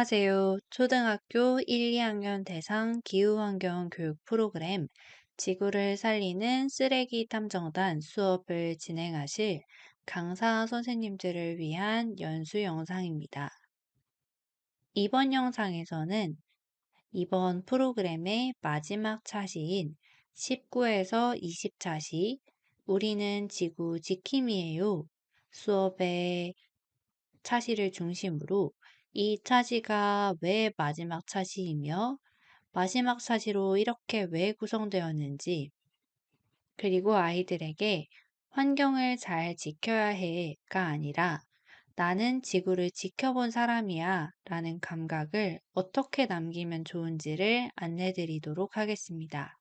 안녕하세요. 초등학교 1, 2학년 대상 기후환경 교육 프로그램 지구를 살리는 쓰레기 탐정단 수업을 진행하실 강사 선생님들을 위한 연수 영상입니다. 이번 영상에서는 이번 프로그램의 마지막 차시인 19에서 20차시 우리는 지구 지킴이에요. 수업의 차시를 중심으로 이 차시가 왜 마지막 차시이며 마지막 차시로 이렇게 왜 구성되었는지, 그리고 아이들에게 환경을 잘 지켜야 해가 아니라 나는 지구를 지켜본 사람이야 라는 감각을 어떻게 남기면 좋은지를 안내드리도록 하겠습니다.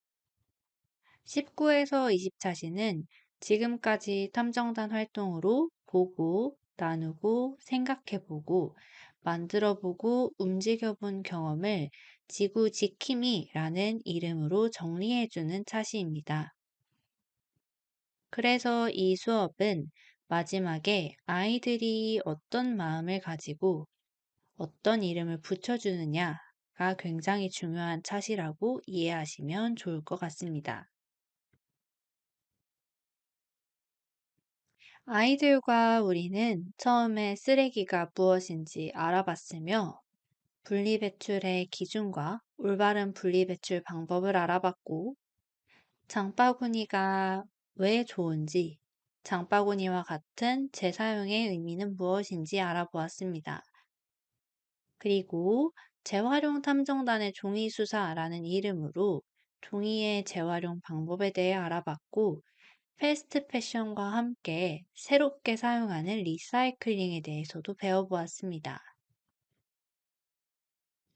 19에서 20차시는 지금까지 탐정단 활동으로 보고, 나누고, 생각해보고, 만들어보고, 움직여본 경험을 지구 지킴이라는 이름으로 정리해주는 차시입니다. 그래서 이 수업은 마지막에 아이들이 어떤 마음을 가지고 어떤 이름을 붙여주느냐가 굉장히 중요한 차시라고 이해하시면 좋을 것 같습니다. 아이들과 우리는 처음에 쓰레기가 무엇인지 알아봤으며 분리배출의 기준과 올바른 분리배출 방법을 알아봤고 장바구니가 왜 좋은지, 장바구니와 같은 재사용의 의미는 무엇인지 알아보았습니다. 그리고 재활용 탐정단의 종이수사라는 이름으로 종이의 재활용 방법에 대해 알아봤고 패스트 패션과 함께 새롭게 사용하는 리사이클링에 대해서도 배워보았습니다.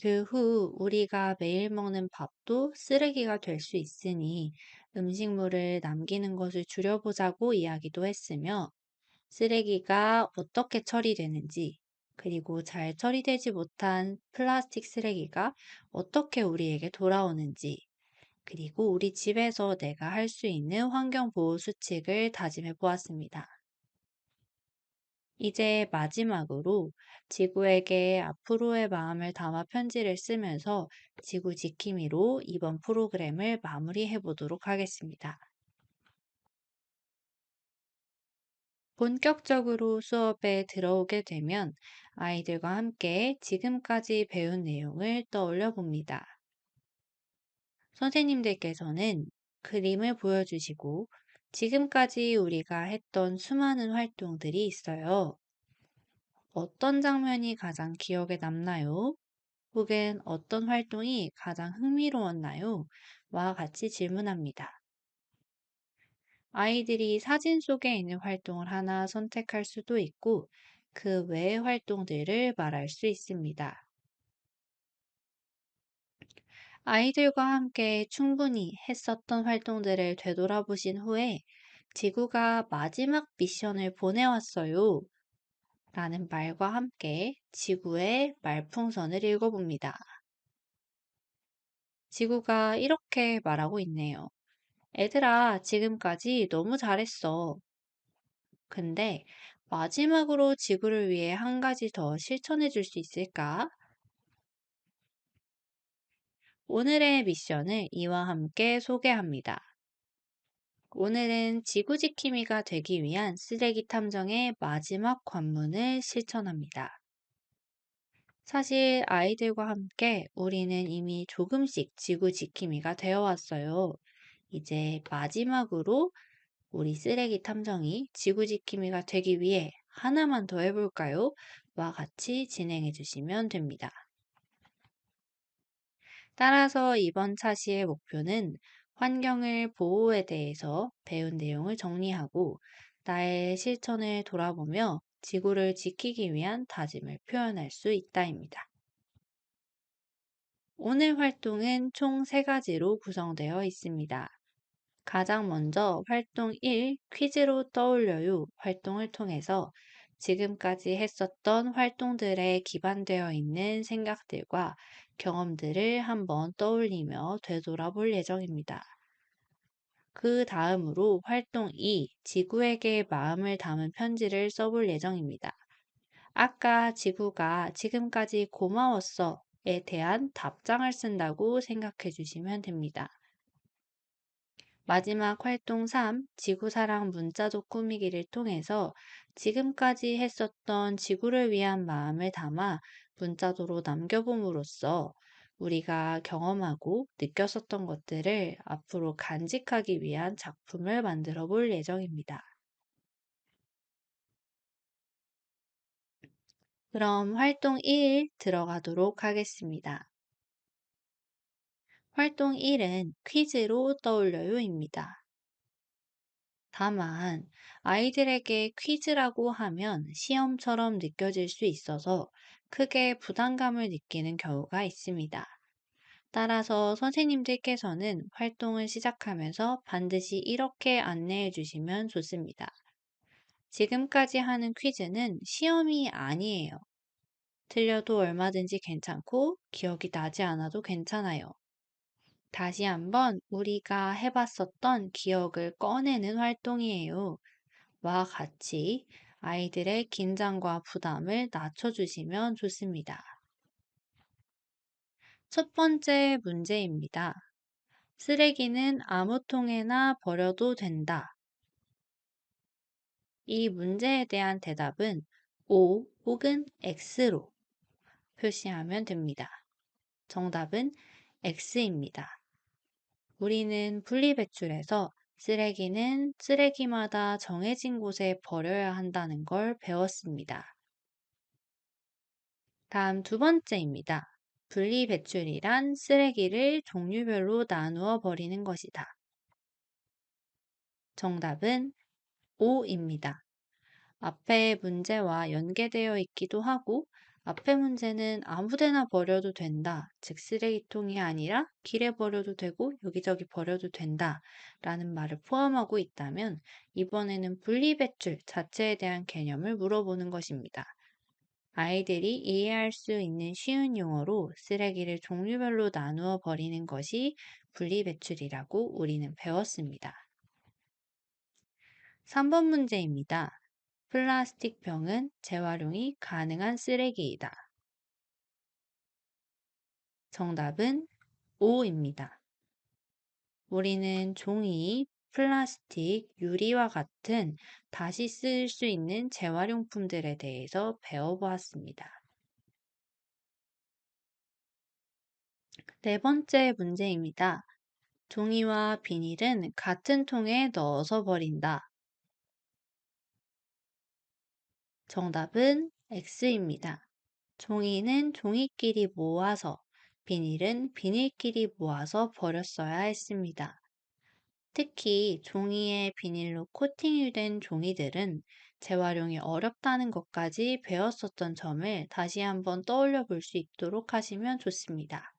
그 후 우리가 매일 먹는 밥도 쓰레기가 될 수 있으니 음식물을 남기는 것을 줄여보자고 이야기도 했으며 쓰레기가 어떻게 처리되는지, 그리고 잘 처리되지 못한 플라스틱 쓰레기가 어떻게 우리에게 돌아오는지, 그리고 우리 집에서 내가 할 수 있는 환경보호 수칙을 다짐해 보았습니다. 이제 마지막으로 지구에게 앞으로의 마음을 담아 편지를 쓰면서 지구 지킴이로 이번 프로그램을 마무리해 보도록 하겠습니다. 본격적으로 수업에 들어오게 되면 아이들과 함께 지금까지 배운 내용을 떠올려 봅니다. 선생님들께서는 그림을 보여주시고 지금까지 우리가 했던 수많은 활동들이 있어요. 어떤 장면이 가장 기억에 남나요? 혹은 어떤 활동이 가장 흥미로웠나요? 와 같이 질문합니다. 아이들이 사진 속에 있는 활동을 하나 선택할 수도 있고 그 외의 활동들을 말할 수 있습니다. 아이들과 함께 충분히 했었던 활동들을 되돌아보신 후에 지구가 마지막 미션을 보내왔어요. 라는 말과 함께 지구의 말풍선을 읽어봅니다. 지구가 이렇게 말하고 있네요. 애들아, 지금까지 너무 잘했어. 근데 마지막으로 지구를 위해 한 가지 더 실천해 줄 수 있을까? 오늘의 미션을 이와 함께 소개합니다. 오늘은 지구 지킴이가 되기 위한 쓰레기 탐정의 마지막 관문을 실천합니다. 사실 아이들과 함께 우리는 이미 조금씩 지구 지킴이가 되어 왔어요. 이제 마지막으로 우리 쓰레기 탐정이 지구 지킴이가 되기 위해 하나만 더 해볼까요? 와 같이 진행해 주시면 됩니다. 따라서 이번 차시의 목표는 환경을 보호에 대해서 배운 내용을 정리하고 나의 실천을 돌아보며 지구를 지키기 위한 다짐을 표현할 수 있다입니다. 오늘 활동은 총 3가지로 구성되어 있습니다. 가장 먼저 활동 1 퀴즈로 떠올려요 활동을 통해서 지금까지 했었던 활동들에 기반되어 있는 생각들과 경험들을 한번 떠올리며 되돌아볼 예정입니다. 그 다음으로 활동 2 지구에게 마음을 담은 편지를 써볼 예정입니다. 아까 지구가 지금까지 고마웠어에 대한 답장을 쓴다고 생각해 주시면 됩니다. 마지막 활동 3, 지구사랑 문자도 꾸미기를 통해서 지금까지 했었던 지구를 위한 마음을 담아 문자도로 남겨봄으로써 우리가 경험하고 느꼈었던 것들을 앞으로 간직하기 위한 작품을 만들어 볼 예정입니다. 그럼 활동 1 들어가도록 하겠습니다. 활동 1은 퀴즈로 떠올려요입니다. 다만 아이들에게 퀴즈라고 하면 시험처럼 느껴질 수 있어서 크게 부담감을 느끼는 경우가 있습니다. 따라서 선생님들께서는 활동을 시작하면서 반드시 이렇게 안내해 주시면 좋습니다. 지금까지 하는 퀴즈는 시험이 아니에요. 틀려도 얼마든지 괜찮고 기억이 나지 않아도 괜찮아요. 다시 한번 우리가 해봤었던 기억을 꺼내는 활동이에요. 와 같이 아이들의 긴장과 부담을 낮춰주시면 좋습니다. 첫 번째 문제입니다. 쓰레기는 아무 통에나 버려도 된다. 이 문제에 대한 대답은 O 혹은 X로 표시하면 됩니다. 정답은 X입니다. 우리는 분리배출해서 쓰레기는 쓰레기마다 정해진 곳에 버려야 한다는 걸 배웠습니다. 다음 두 번째입니다. 분리배출이란 쓰레기를 종류별로 나누어 버리는 것이다. 정답은 O입니다. 앞의 문제와 연계되어 있기도 하고, 앞의 문제는 아무데나 버려도 된다. 즉, 쓰레기통이 아니라 길에 버려도 되고 여기저기 버려도 된다. 라는 말을 포함하고 있다면, 이번에는 분리배출 자체에 대한 개념을 물어보는 것입니다. 아이들이 이해할 수 있는 쉬운 용어로 쓰레기를 종류별로 나누어 버리는 것이 분리배출이라고 우리는 배웠습니다. 3번 문제입니다. 플라스틱 병은 재활용이 가능한 쓰레기이다. 정답은 O입니다. 우리는 종이, 플라스틱, 유리와 같은 다시 쓸 수 있는 재활용품들에 대해서 배워보았습니다. 네 번째 문제입니다. 종이와 비닐은 같은 통에 넣어서 버린다. 정답은 X입니다. 종이는 종이끼리 모아서, 비닐은 비닐끼리 모아서 버렸어야 했습니다. 특히 종이에 비닐로 코팅이 된 종이들은 재활용이 어렵다는 것까지 배웠었던 점을 다시 한번 떠올려 볼 수 있도록 하시면 좋습니다.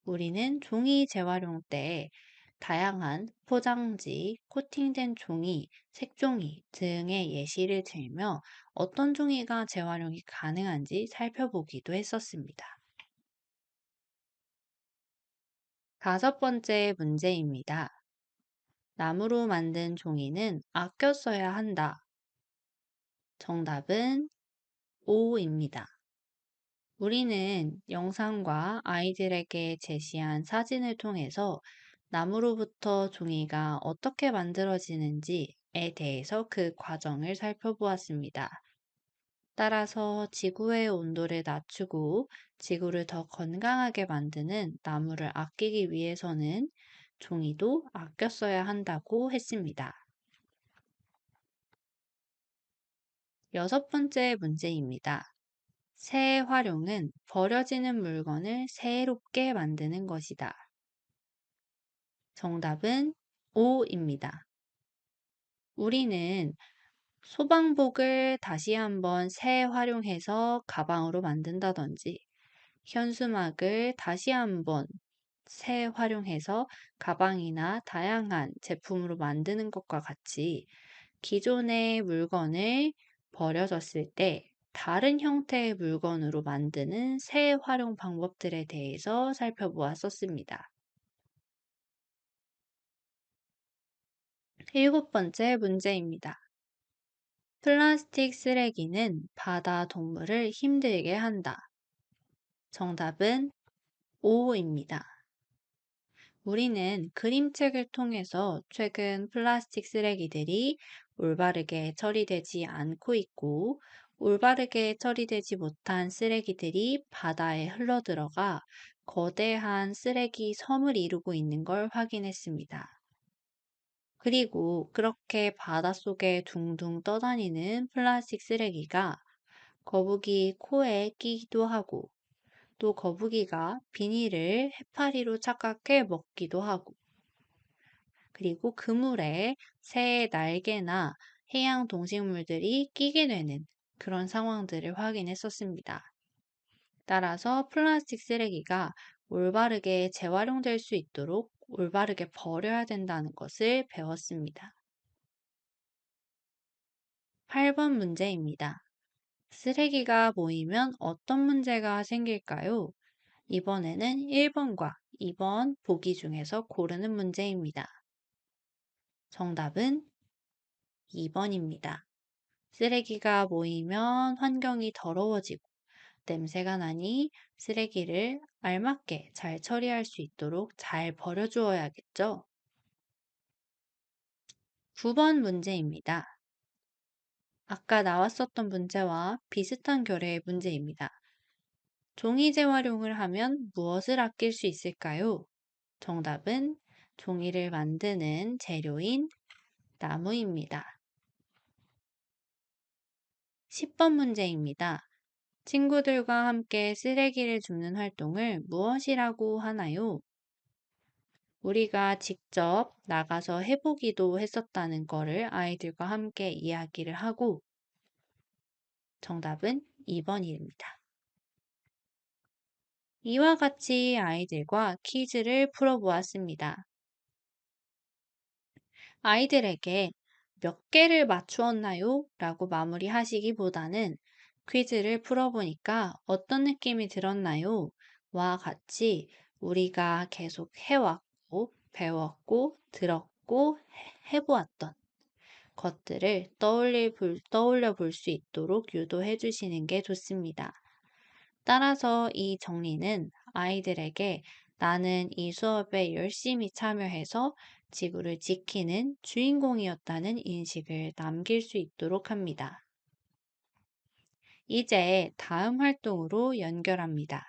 우리는 종이 재활용 때 다양한 포장지, 코팅된 종이, 색종이 등의 예시를 들며 어떤 종이가 재활용이 가능한지 살펴보기도 했었습니다. 다섯 번째 문제입니다. 나무로 만든 종이는 아껴 써야 한다. 정답은 O입니다. 우리는 영상과 아이들에게 제시한 사진을 통해서 나무로부터 종이가 어떻게 만들어지는지에 대해서 그 과정을 살펴보았습니다. 따라서 지구의 온도를 낮추고 지구를 더 건강하게 만드는 나무를 아끼기 위해서는 종이도 아껴 써야 한다고 했습니다. 여섯 번째 문제입니다. 재활용은 버려지는 물건을 새롭게 만드는 것이다. 정답은 O입니다. 우리는 소방복을 다시 한번 재활용해서 가방으로 만든다든지, 현수막을 다시 한번 재활용해서 가방이나 다양한 제품으로 만드는 것과 같이 기존의 물건을 버려졌을 때 다른 형태의 물건으로 만드는 재활용 방법들에 대해서 살펴보았었습니다. 일곱 번째 문제입니다. 플라스틱 쓰레기는 바다 동물을 힘들게 한다. 정답은 O입니다. 우리는 그림책을 통해서 최근 플라스틱 쓰레기들이 올바르게 처리되지 않고 있고, 올바르게 처리되지 못한 쓰레기들이 바다에 흘러들어가 거대한 쓰레기 섬을 이루고 있는 걸 확인했습니다. 그리고 그렇게 바닷속에 둥둥 떠다니는 플라스틱 쓰레기가 거북이 코에 끼기도 하고, 또 거북이가 비닐을 해파리로 착각해 먹기도 하고, 그리고 그물에 새의 날개나 해양 동식물들이 끼게 되는 그런 상황들을 확인했었습니다. 따라서 플라스틱 쓰레기가 올바르게 재활용될 수 있도록 올바르게 버려야 된다는 것을 배웠습니다. 8번 문제입니다. 쓰레기가 모이면 어떤 문제가 생길까요? 이번에는 1번과 2번 보기 중에서 고르는 문제입니다. 정답은 2번입니다. 쓰레기가 모이면 환경이 더러워지고 냄새가 나니 쓰레기를 알맞게 잘 처리할 수 있도록 잘 버려주어야겠죠? 9번 문제입니다. 아까 나왔었던 문제와 비슷한 결의 문제입니다. 종이 재활용을 하면 무엇을 아낄 수 있을까요? 정답은 종이를 만드는 재료인 나무입니다. 10번 문제입니다. 친구들과 함께 쓰레기를 줍는 활동을 무엇이라고 하나요? 우리가 직접 나가서 해보기도 했었다는 거를 아이들과 함께 이야기를 하고 정답은 2번입니다. 이와 같이 아이들과 퀴즈를 풀어보았습니다. 아이들에게 몇 개를 맞추었나요? 라고 마무리하시기보다는 퀴즈를 풀어보니까 어떤 느낌이 들었나요? 와 같이 우리가 계속 해왔고, 배웠고, 들었고, 해보았던 것들을 떠올려 볼 수 있도록 유도해 주시는 게 좋습니다. 따라서 이 정리는 아이들에게 나는 이 수업에 열심히 참여해서 지구를 지키는 주인공이었다는 인식을 남길 수 있도록 합니다. 이제 다음 활동으로 연결합니다.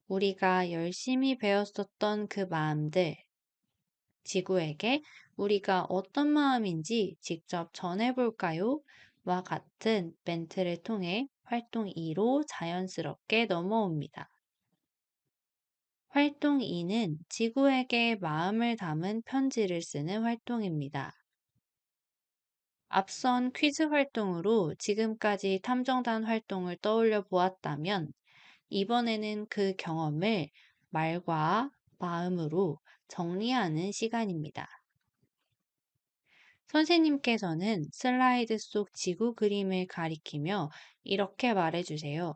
우리가 열심히 배웠었던 그 마음들, 지구에게 우리가 어떤 마음인지 직접 전해볼까요? 와 같은 멘트를 통해 활동 2로 자연스럽게 넘어옵니다. 활동 2는 지구에게 마음을 담은 편지를 쓰는 활동입니다. 앞선 퀴즈 활동으로 지금까지 탐정단 활동을 떠올려 보았다면 이번에는 그 경험을 말과 마음으로 정리하는 시간입니다. 선생님께서는 슬라이드 속 지구 그림을 가리키며 이렇게 말해주세요.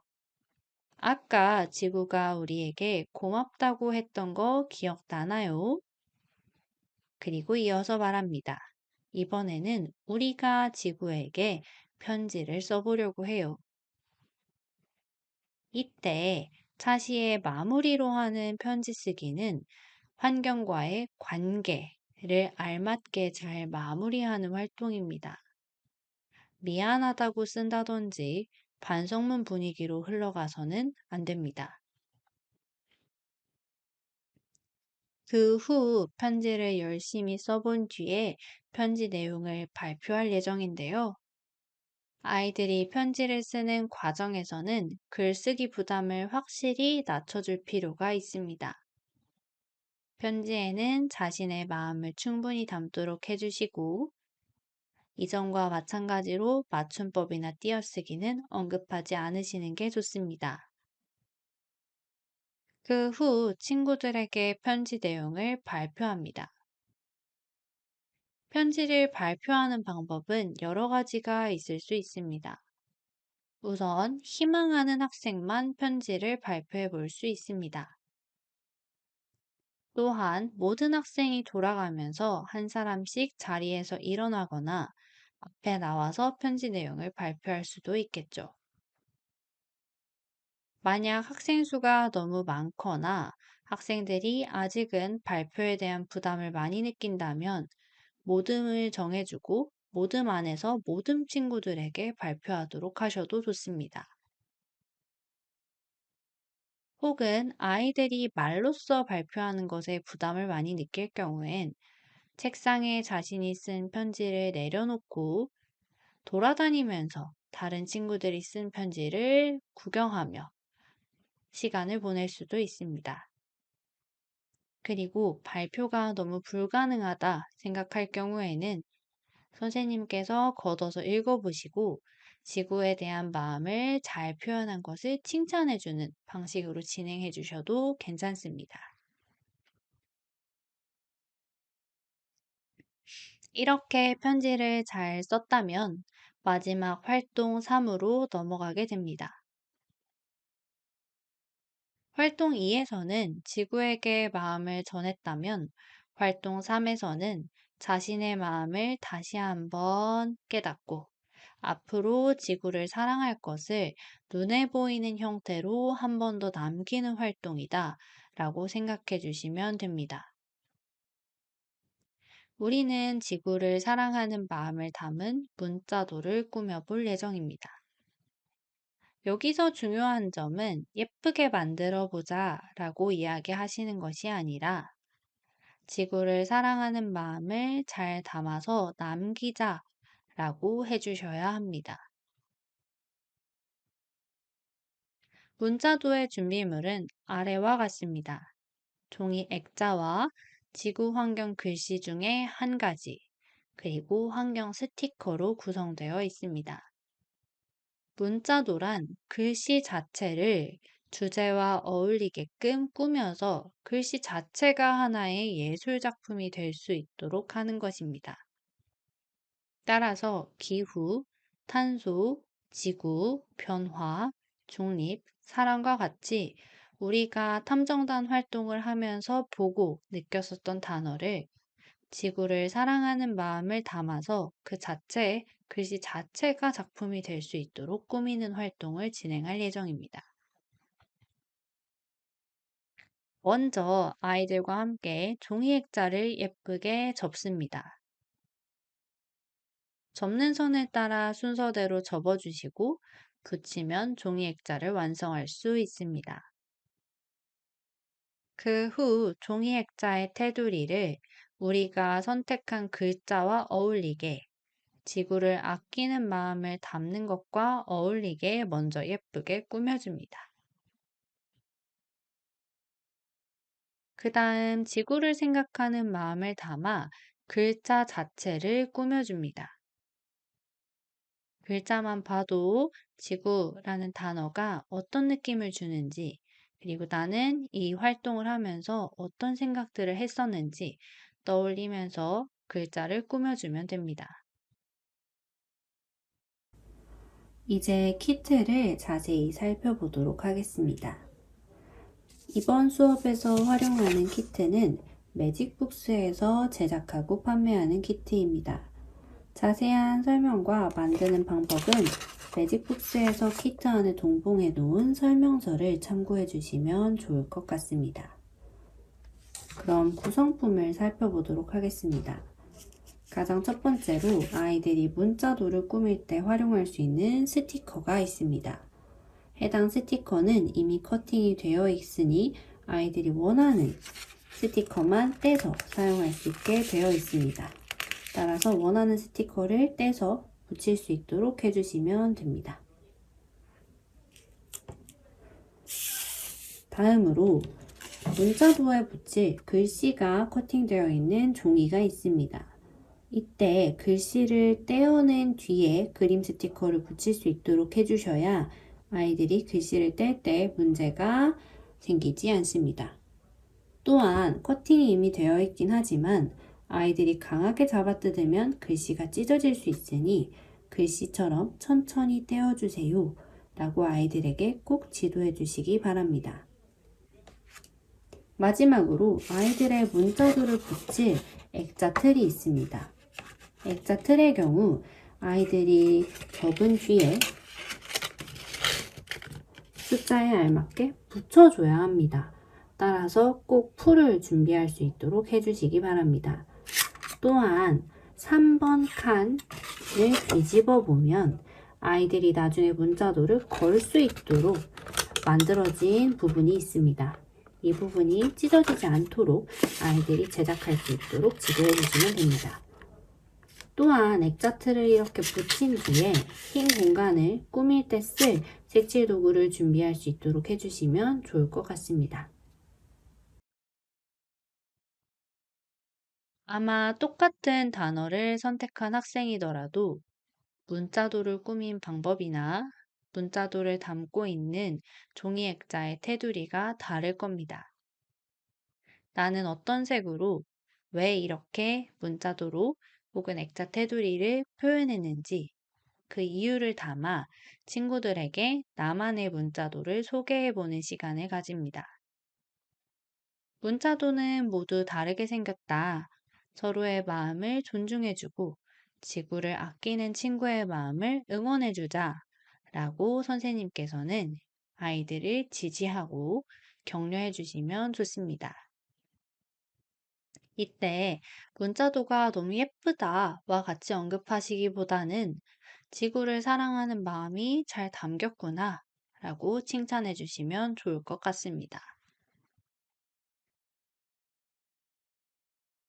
아까 지구가 우리에게 고맙다고 했던 거 기억나나요? 그리고 이어서 말합니다. 이번에는 우리가 지구에게 편지를 써보려고 해요. 이때 차시의 마무리로 하는 편지 쓰기는 환경과의 관계를 알맞게 잘 마무리하는 활동입니다. 미안하다고 쓴다든지 반성문 분위기로 흘러가서는 안 됩니다. 그 후 편지를 열심히 써본 뒤에 편지 내용을 발표할 예정인데요. 아이들이 편지를 쓰는 과정에서는 글쓰기 부담을 확실히 낮춰줄 필요가 있습니다. 편지에는 자신의 마음을 충분히 담도록 해주시고, 이전과 마찬가지로 맞춤법이나 띄어쓰기는 언급하지 않으시는 게 좋습니다. 그 후 친구들에게 편지 내용을 발표합니다. 편지를 발표하는 방법은 여러 가지가 있을 수 있습니다. 우선 희망하는 학생만 편지를 발표해 볼 수 있습니다. 또한 모든 학생이 돌아가면서 한 사람씩 자리에서 일어나거나 앞에 나와서 편지 내용을 발표할 수도 있겠죠. 만약 학생 수가 너무 많거나 학생들이 아직은 발표에 대한 부담을 많이 느낀다면 모듬을 정해주고 모듬 안에서 모든 친구들에게 발표하도록 하셔도 좋습니다. 혹은 아이들이 말로써 발표하는 것에 부담을 많이 느낄 경우엔 책상에 자신이 쓴 편지를 내려놓고 돌아다니면서 다른 친구들이 쓴 편지를 구경하며 시간을 보낼 수도 있습니다. 그리고 발표가 너무 불가능하다 생각할 경우에는 선생님께서 걷어서 읽어보시고 지구에 대한 마음을 잘 표현한 것을 칭찬해주는 방식으로 진행해 주셔도 괜찮습니다. 이렇게 편지를 잘 썼다면 마지막 활동 3으로 넘어가게 됩니다. 활동 2에서는 지구에게 마음을 전했다면 활동 3에서는 자신의 마음을 다시 한번 깨닫고 앞으로 지구를 사랑할 것을 눈에 보이는 형태로 한 번 더 남기는 활동이다 라고 생각해 주시면 됩니다. 우리는 지구를 사랑하는 마음을 담은 문자도를 꾸며볼 예정입니다. 여기서 중요한 점은 예쁘게 만들어 보자 라고 이야기하시는 것이 아니라 지구를 사랑하는 마음을 잘 담아서 남기자 라고 해주셔야 합니다. 문자도의 준비물은 아래와 같습니다. 종이 액자와 지구 환경 글씨 중에 한 가지, 그리고 환경 스티커로 구성되어 있습니다. 문자도란 글씨 자체를 주제와 어울리게끔 꾸며서 글씨 자체가 하나의 예술 작품이 될 수 있도록 하는 것입니다. 따라서 기후, 탄소, 지구, 변화, 중립, 사랑과 같이 우리가 탐정단 활동을 하면서 보고 느꼈었던 단어를 지구를 사랑하는 마음을 담아서 그 자체에 글씨 자체가 작품이 될 수 있도록 꾸미는 활동을 진행할 예정입니다. 먼저 아이들과 함께 종이 액자를 예쁘게 접습니다. 접는 선을 따라 순서대로 접어주시고 붙이면 종이 액자를 완성할 수 있습니다. 그 후 종이 액자의 테두리를 우리가 선택한 글자와 어울리게 지구를 아끼는 마음을 담는 것과 어울리게 먼저 예쁘게 꾸며줍니다. 그 다음 지구를 생각하는 마음을 담아 글자 자체를 꾸며줍니다. 글자만 봐도 지구라는 단어가 어떤 느낌을 주는지, 그리고 나는 이 활동을 하면서 어떤 생각들을 했었는지 떠올리면서 글자를 꾸며주면 됩니다. 이제 키트를 자세히 살펴보도록 하겠습니다. 이번 수업에서 활용하는 키트는 매직북스에서 제작하고 판매하는 키트입니다. 자세한 설명과 만드는 방법은 매직북스에서 키트 안에 동봉해 놓은 설명서를 참고해 주시면 좋을 것 같습니다. 그럼 구성품을 살펴보도록 하겠습니다. 가장 첫 번째로 아이들이 문자도를 꾸밀 때 활용할 수 있는 스티커가 있습니다. 해당 스티커는 이미 커팅이 되어 있으니 아이들이 원하는 스티커만 떼서 사용할 수 있게 되어 있습니다. 따라서 원하는 스티커를 떼서 붙일 수 있도록 해주시면 됩니다. 다음으로 문자도에 붙일 글씨가 커팅되어 있는 종이가 있습니다. 이때 글씨를 떼어낸 뒤에 그림 스티커를 붙일 수 있도록 해주셔야 아이들이 글씨를 뗄 때 문제가 생기지 않습니다. 또한 커팅이 이미 되어 있긴 하지만 아이들이 강하게 잡아뜯으면 글씨가 찢어질 수 있으니 글씨처럼 천천히 떼어주세요 라고 아이들에게 꼭 지도해 주시기 바랍니다. 마지막으로 아이들의 문자도를 붙일 액자 틀이 있습니다. 액자 틀의 경우 아이들이 접은 뒤에 숫자에 알맞게 붙여줘야 합니다. 따라서 꼭 풀을 준비할 수 있도록 해주시기 바랍니다. 또한 3번 칸을 뒤집어 보면 아이들이 나중에 문자도를 걸 수 있도록 만들어진 부분이 있습니다. 이 부분이 찢어지지 않도록 아이들이 제작할 수 있도록 지도해 주시면 됩니다. 또한 액자트를 이렇게 붙인 뒤에 흰 공간을 꾸밀 때 쓸 색칠 도구를 준비할 수 있도록 해주시면 좋을 것 같습니다. 아마 똑같은 단어를 선택한 학생이더라도 문자도를 꾸민 방법이나 문자도를 담고 있는 종이 액자의 테두리가 다를 겁니다. 나는 어떤 색으로 왜 이렇게 문자도로 혹은 액자 테두리를 표현했는지 그 이유를 담아 친구들에게 나만의 문자도를 소개해보는 시간을 가집니다. 문자도는 모두 다르게 생겼다. 서로의 마음을 존중해주고 지구를 아끼는 친구의 마음을 응원해주자. 라고 선생님께서는 아이들을 지지하고 격려해주시면 좋습니다. 이때 문자도가 너무 예쁘다와 같이 언급하시기보다는 지구를 사랑하는 마음이 잘 담겼구나 라고 칭찬해 주시면 좋을 것 같습니다.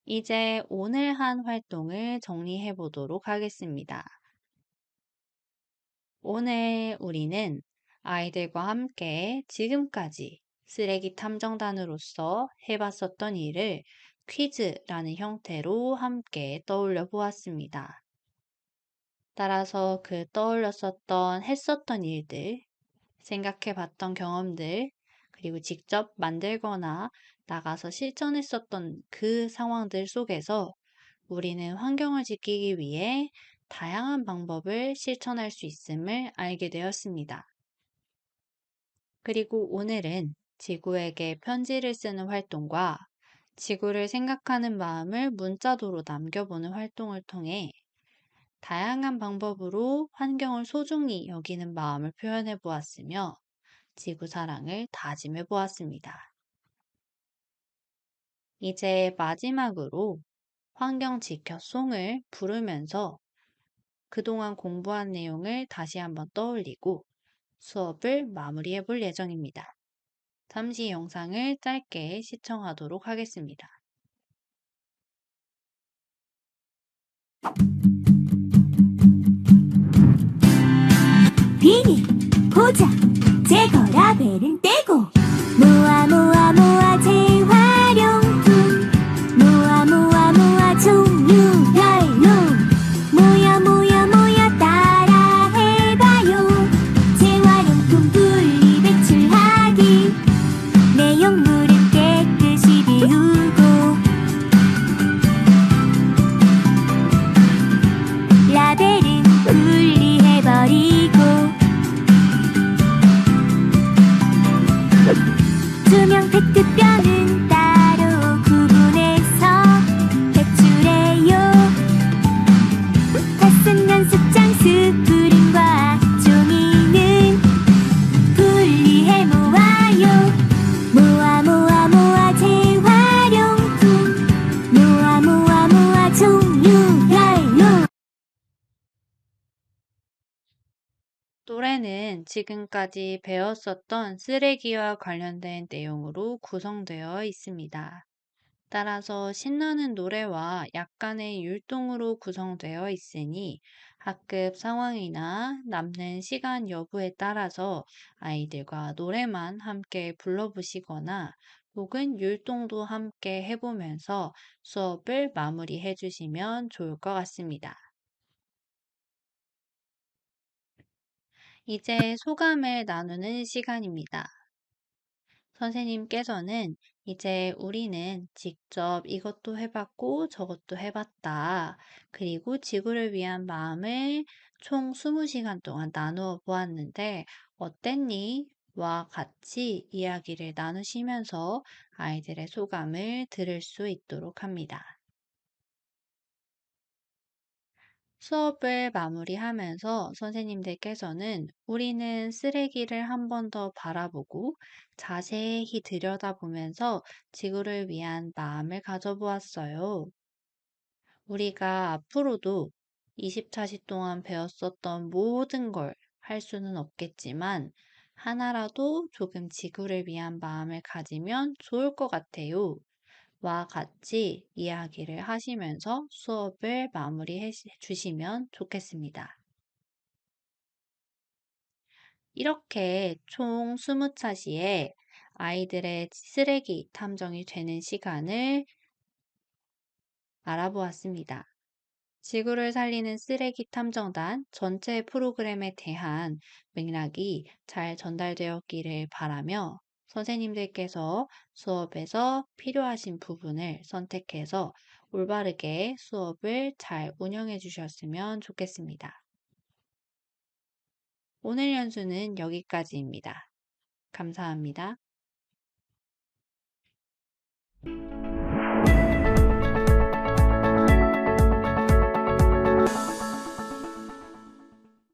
이제 오늘 한 활동을 정리해 보도록 하겠습니다. 오늘 우리는 아이들과 함께 지금까지 쓰레기 탐정단으로서 해봤었던 일을 퀴즈라는 형태로 함께 떠올려 보았습니다. 따라서 그 떠올렸었던 했었던 일들, 생각해 봤던 경험들, 그리고 직접 만들거나 나가서 실천했었던 그 상황들 속에서 우리는 환경을 지키기 위해 다양한 방법을 실천할 수 있음을 알게 되었습니다. 그리고 오늘은 지구에게 편지를 쓰는 활동과 지구를 생각하는 마음을 문자도로 남겨보는 활동을 통해 다양한 방법으로 환경을 소중히 여기는 마음을 표현해 보았으며 지구 사랑을 다짐해 보았습니다. 이제 마지막으로 환경 지켜 송을 부르면서 그동안 공부한 내용을 다시 한번 떠올리고 수업을 마무리해 볼 예정입니다. 잠시 영상을 짧게 시청하도록 하겠습니다. 비닐, 포장, 제거 라벨은 떼고 모아 모아 모아 재활용품 모아 모아 모아 종류별로 모여 모여 모여 따라 해봐요 재활용품 분리 배출하기 내용물은 깨끗이 비우고 라벨은 분리해버리고 투명 페트병은 따로 구분해서 배출해요 다 쓴 연습장 스프링과 종이는 분리해 모아요 모아 모아 모아 재활용품 모아 모아 모아 종류별로 노래는 지금까지 배웠었던 쓰레기와 관련된 내용으로 구성되어 있습니다. 따라서 신나는 노래와 약간의 율동으로 구성되어 있으니 학급 상황이나 남는 시간 여부에 따라서 아이들과 노래만 함께 불러보시거나 혹은 율동도 함께 해보면서 수업을 마무리해 주시면 좋을 것 같습니다. 이제 소감을 나누는 시간입니다. 선생님께서는 이제 우리는 직접 이것도 해봤고 저것도 해봤다. 그리고 지구를 위한 마음을 총 20시간 동안 나누어 보았는데 어땠니? 와 같이 이야기를 나누시면서 아이들의 소감을 들을 수 있도록 합니다. 수업을 마무리하면서 선생님들께서는 우리는 쓰레기를 한 번 더 바라보고 자세히 들여다보면서 지구를 위한 마음을 가져보았어요. 우리가 앞으로도 24시 동안 배웠었던 모든 걸 할 수는 없겠지만 하나라도 조금 지구를 위한 마음을 가지면 좋을 것 같아요. 와 같이 이야기를 하시면서 수업을 마무리해 주시면 좋겠습니다. 이렇게 총 20차시에 아이들의 쓰레기 탐정이 되는 시간을 알아보았습니다. 지구를 살리는 쓰레기 탐정단 전체 프로그램에 대한 맥락이 잘 전달되었기를 바라며 선생님들께서 수업에서 필요하신 부분을 선택해서 올바르게 수업을 잘 운영해 주셨으면 좋겠습니다. 오늘 연수는 여기까지입니다. 감사합니다.